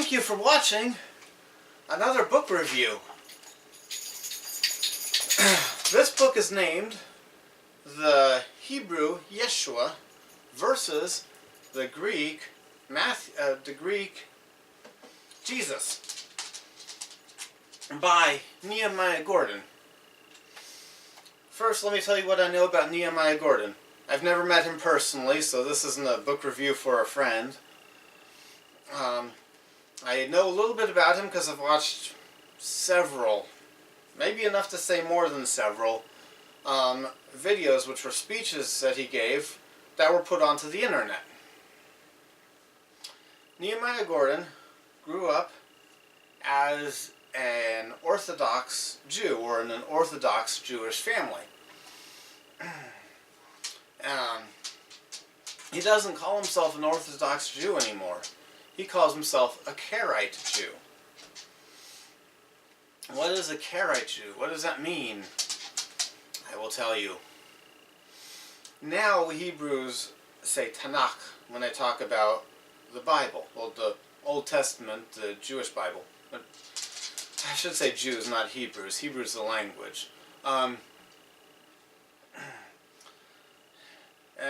Thank you for watching another book review. This book is named The Hebrew Yeshua versus the Greek Jesus by Nehemia Gordon. First, let me tell you what I know about Nehemia Gordon. I've never met him personally, so this isn't a book review for a friend. I know a little bit about him because I've watched several, maybe enough to say more than several, videos which were speeches that he gave that were put onto the internet. Nehemia Gordon grew up as an Orthodox Jew, or in an Orthodox Jewish family. He doesn't call himself an Orthodox Jew anymore. He calls himself a Karaite Jew. What is a Karaite Jew? What does that mean? I will tell you. Now Hebrews say Tanakh when they talk about the Bible. Well, the Old Testament, the Jewish Bible. But I should say Jews, not Hebrews. Hebrew is the language. And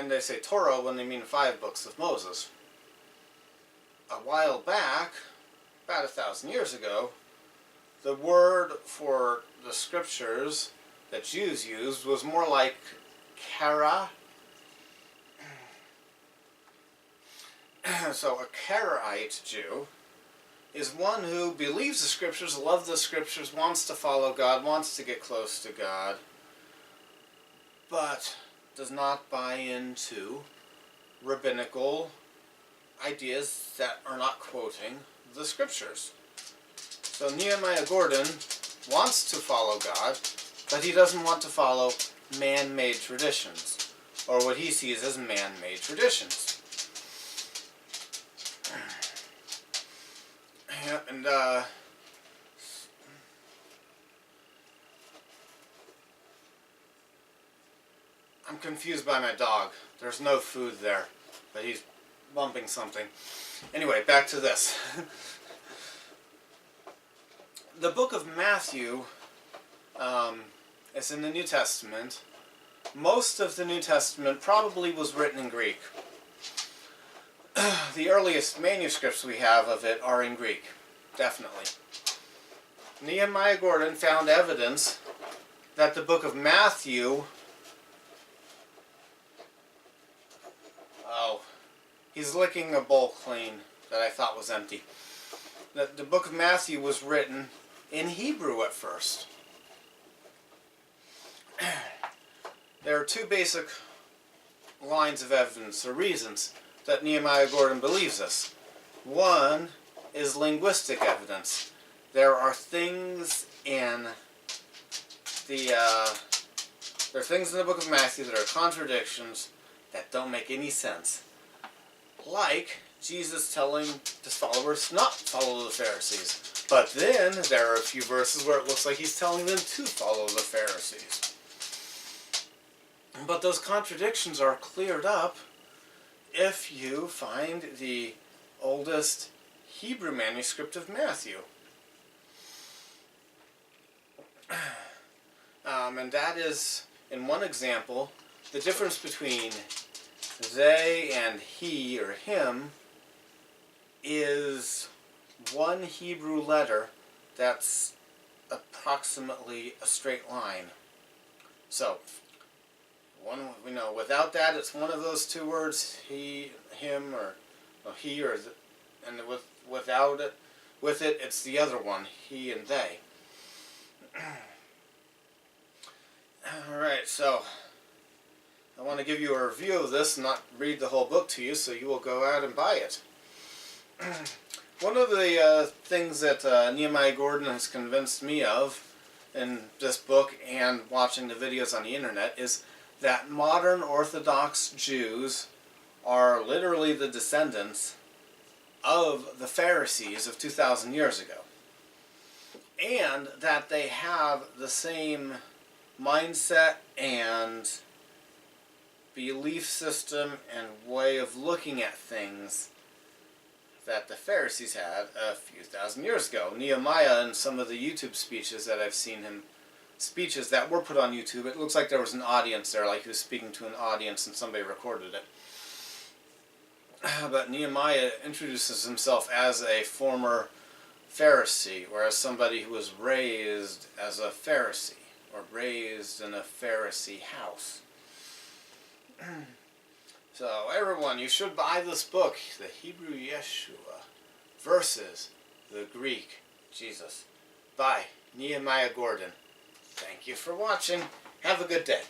they say Torah when they mean 5 books of Moses. A while back, about 1,000 years ago, the word for the scriptures that Jews used was more like kara. So a Karaite Jew is one who believes the scriptures, loves the scriptures, wants to follow God, wants to get close to God, but does not buy into rabbinical ideas that are not quoting the scriptures. So Nehemia Gordon wants to follow God, but he doesn't want to follow man-made traditions, or what he sees as man-made traditions. Yeah, and I'm confused by my dog. There's no food there, but he's bumping something. Anyway, back to this. The book of Matthew is in the New Testament. Most of the New Testament probably was written in Greek. The earliest manuscripts we have of it are in Greek, definitely. Nehemia Gordon found evidence that the book of Matthew... Oh, he's licking a bowl clean that I thought was empty. That the book of Matthew was written in Hebrew at first. There are 2 basic lines of evidence, or reasons, that Nehemia Gordon believes this. One is linguistic evidence. There are things in the book of Matthew that are contradictions that don't make any sense. Like Jesus telling his followers not to follow the Pharisees. But then there are a few verses where it looks like he's telling them to follow the Pharisees. But those contradictions are cleared up if you find the oldest Hebrew manuscript of Matthew. And that is, in one example, the difference between they and he or him is one Hebrew letter that's approximately a straight line. So, we know without that it's one of those 2 words, he, him, or he, or and without it, with it, it's the other one, he and they. Alright, so I want to give you a review of this and not read the whole book to you, so you will go out and buy it. One of the things that Nehemia Gordon has convinced me of in this book and watching the videos on the internet is that modern Orthodox Jews are literally the descendants of the Pharisees of 2,000 years ago. And that they have the same mindset and belief system and way of looking at things that the Pharisees had a few thousand years ago. Nehemiah, in some of the YouTube speeches that I've seen him, speeches that were put on YouTube, it looks like there was an audience there, like he was speaking to an audience and somebody recorded it. But Nehemiah introduces himself as a former Pharisee, or as somebody who was raised as a Pharisee, or raised in a Pharisee house. So everyone, you should buy this book, the Hebrew Yeshua versus the Greek Jesus, by Nehemia Gordon. Thank you for watching. Have a good day.